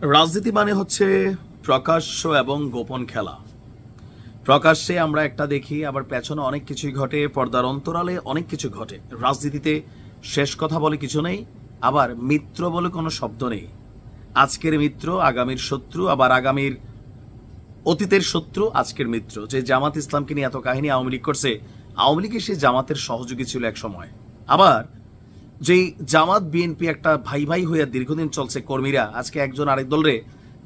রাজনীতি মানে হচ্ছে প্রকাশ্য এবং গোপন খেলা। প্রকাশ্যে আমরা একটা দেখি, আবার পেছনে অনেক কিছুই ঘটে, পর্দার অন্তরালে অনেক কিছু ঘটে। রাজনীতিতে শেষ কথা বলে কিছু নেই, আবার মিত্র বলে কোনো শব্দ নেই। আজকের মিত্র আগামীর শত্রু, আবার আগামীর অতীতের শত্রু আজকের মিত্র। যে জামাত ইসলামকে নিয়ে এত কাহিনী আওয়ামী লীগ করছে, আওয়ামী লীগের সেই জামাতের সহযোগী ছিল এক সময়। আবার যেই জামাত বিএনপি একটা ভাই ভাই হইয়া দীর্ঘদিন চলছে, কর্মীরা আজকে একজন আরেক দলরে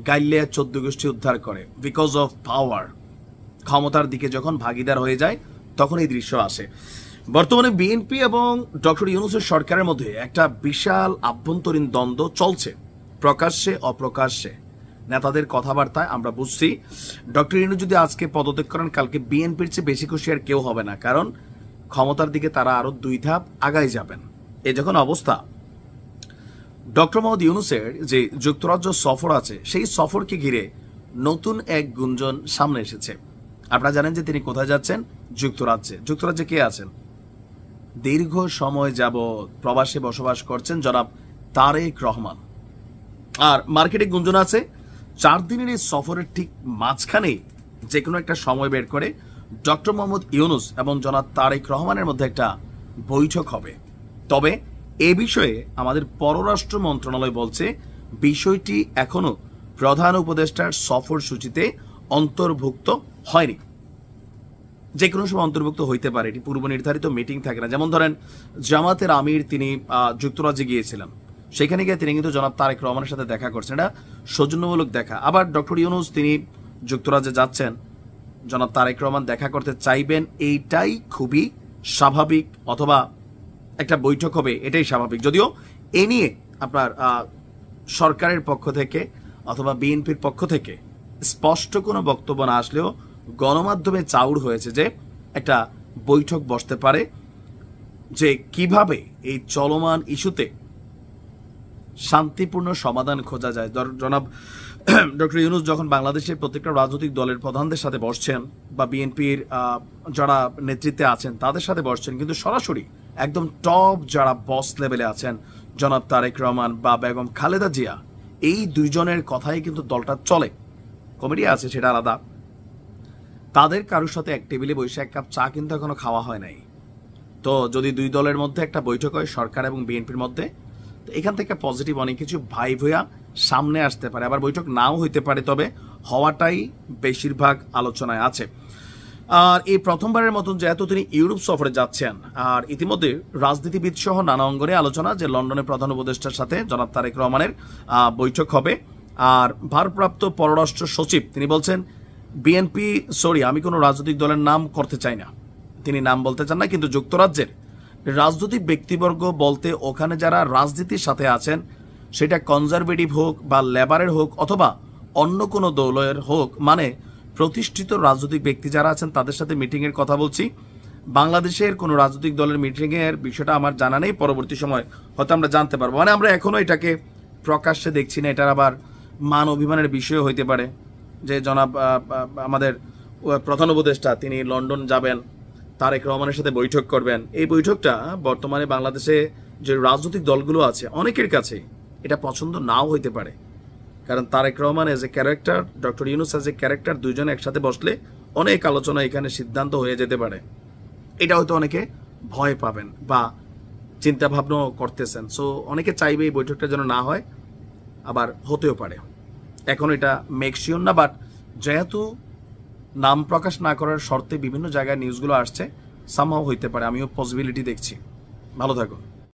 গাইলে 14 গোষ্ঠী উদ্ধার করে বিকজ অফ পাওয়ার। ক্ষমতার দিকে যখন ভাগিদার হয়ে যায় তখন এই দৃশ্য আসে। বর্তমানে বিএনপি এবং ডক্টর ইউনূসের সরকারের মধ্যে একটা বিশাল আভ্যন্তরীণ দ্বন্দ্ব চলছে, প্রকাশ্যে অপ্রকাশ্যে। নেতাদের কথাবার্তায় আমরা বুঝছি ডক্টর ইউনূস যদি আজকে পদত্যাগ করেন, কালকে বিএনপির চেয়ে বেশি খুশি আর কেউ হবে না, কারণ ক্ষমতার দিকে তারা আরো 2 ধাপ আগায় যাবেন। এ যখন অবস্থা, ডক্টর মোহাম্মদ ইউনূসের যে যুক্তরাজ্য সফর আছে, সেই সফরকে ঘিরে নতুন এক গুঞ্জন সামনে এসেছে। আপনারা জানেন যে তিনি কোথায় যাচ্ছেন? যুক্তরাজ্যে। যুক্তরাজ্যে কে আছেন? দীর্ঘ সময় যাবৎ প্রবাসে বসবাস করছেন জনাব তারেক রহমান। আর মার্কেটে গুঞ্জন আছে 4 দিনের এই সফরের ঠিক মাঝখানে যে কোনো একটা সময় বের করে ডক্টর মোহাম্মদ ইউনূস এবং জনাব তারেক রহমানের মধ্যে একটা বৈঠক হবে। তবে এ বিষয়ে আমাদের পররাষ্ট্র মন্ত্রণালয় বলছে বিষয়টি এখনো প্রধান উপদেষ্টার সফর সূচিতে অন্তর্ভুক্ত হয়নি। যে কোনো সময় অন্তর্ভুক্ত হইতে পারে, এটি পূর্ব নির্ধারিত মিটিং থাকে না। যেমন ধরেন জামাতের আমির তিনি যুক্তরাজ্যে গিয়েছিলেন, সেখানে গিয়ে তিনি কিন্তু জনাব তারেক রহমানের সাথে দেখা করছেন, এটা সৌজন্যমূলক দেখা। আবার ডক্টর ইউনূস তিনি যুক্তরাজ্যে যাচ্ছেন, জনাব তারেক রহমান দেখা করতে চাইবেন, এইটাই খুবই স্বাভাবিক, অথবা একটা বৈঠক হবে এটাই স্বাভাবিক। যদিও এ নিয়ে আপনার সরকারের পক্ষ থেকে অথবা বিএনপির পক্ষ থেকে স্পষ্ট কোনো বক্তব্য না আসলেও গণমাধ্যমে চাউর হয়েছে যে একটা বৈঠক বসতে পারে, যে কিভাবে এই চলমান ইস্যুতে শান্তিপূর্ণ সমাধান খোঁজা যায়। জনাব ডক্টর ইউনূস যখন বাংলাদেশের প্রত্যেকটা রাজনৈতিক দলের প্রধানদের সাথে বসছেন বা বিএনপির যারা নেতৃত্বে আছেন তাদের সাথে বসছেন, কিন্তু সরাসরি একদম টপ যারা বস লেভেলে আছেন জনাব তারেক রহমান বা বেগম খালেদা জিয়া, এই দুইজনের কথাই কিন্তু দলটা চলে। কমেডি আছে সেটা আলাদা, তাদের কারোর সাথে এক টেবিলে বসে এক কাপ চা কিন্তু এখনো খাওয়া হয় নাই। তো যদি দুই দলের মধ্যে একটা বৈঠক হয় সরকার এবং বিএনপির মধ্যে, তো এখান থেকে পজিটিভ অনেক কিছু ভাইব হইয়া সামনে আসতে পারে। আবার বৈঠক নাও হইতে পারে, তবে হওয়াটাই বেশিরভাগ আলোচনায় আছে। আর এই প্রথমবারের মতন যেহেতু তিনি ইউরোপ সফরে যাচ্ছেন, আর ইতিমধ্যে রাজনীতিবিদ সহ নানা অঙ্গনে আলোচনা যে লন্ডনের প্রধান উপদেষ্টার সাথে জনাব তারেক রহমানের বৈঠক হবে। আর ভারপ্রাপ্ত পররাষ্ট্র সচিব তিনি বলছেন বিএনপি, আমি কোনো রাজনৈতিক দলের নাম করতে চাই না, তিনি নাম বলতে চান না, কিন্তু যুক্তরাজ্যের রাজনৈতিক ব্যক্তিবর্গ বলতে ওখানে যারা রাজনীতির সাথে আছেন, সেটা কনজারভেটিভ হোক বা লেবারের হোক অথবা অন্য কোনো দলের হোক, মানে প্রতিষ্ঠিত রাজনৈতিক ব্যক্তি যারা আছেন তাদের সাথে মিটিংয়ের কথা বলছি। বাংলাদেশের কোনো রাজনৈতিক দলের মিটিংয়ের বিষয়টা আমার জানা নেই, পরবর্তী সময় হয়তো আমরা জানতে পারবো। মানে আমরা এখনো এটাকে প্রকাশ্যে দেখছি না, এটার আবার মান অভিমানের বিষয় হইতে পারে যে জনাব আমাদের প্রধান উপদেষ্টা তিনি লন্ডন যাবেন, তারেক রহমানের সাথে বৈঠক করবেন। এই বৈঠকটা বর্তমানে বাংলাদেশে যে রাজনৈতিক দলগুলো আছে অনেকের কাছে এটা পছন্দ নাও হইতে পারে, কারণ Tarique Rahman as a character, doctor Yunus as a character, দুইজন একসাথে বসলে অনেক আলোচনা এখানে সিদ্ধান্ত হয়ে যেতে পারে। এটা হয়তো অনেকে ভয় পাবেন বা চিন্তা ভাবনাও করতেছেন। সো অনেকে চাইবে এই বৈঠকটা যেন না হয়, আবার হতেও পারে। এখন এটা মেকশিওর না, বাট যেহেতু নাম প্রকাশ না করার শর্তে বিভিন্ন জায়গায় নিউজগুলো আসছে, সামহাও হইতে পারে। আমিও পসিবিলিটি দেখছি। ভালো থাকুন।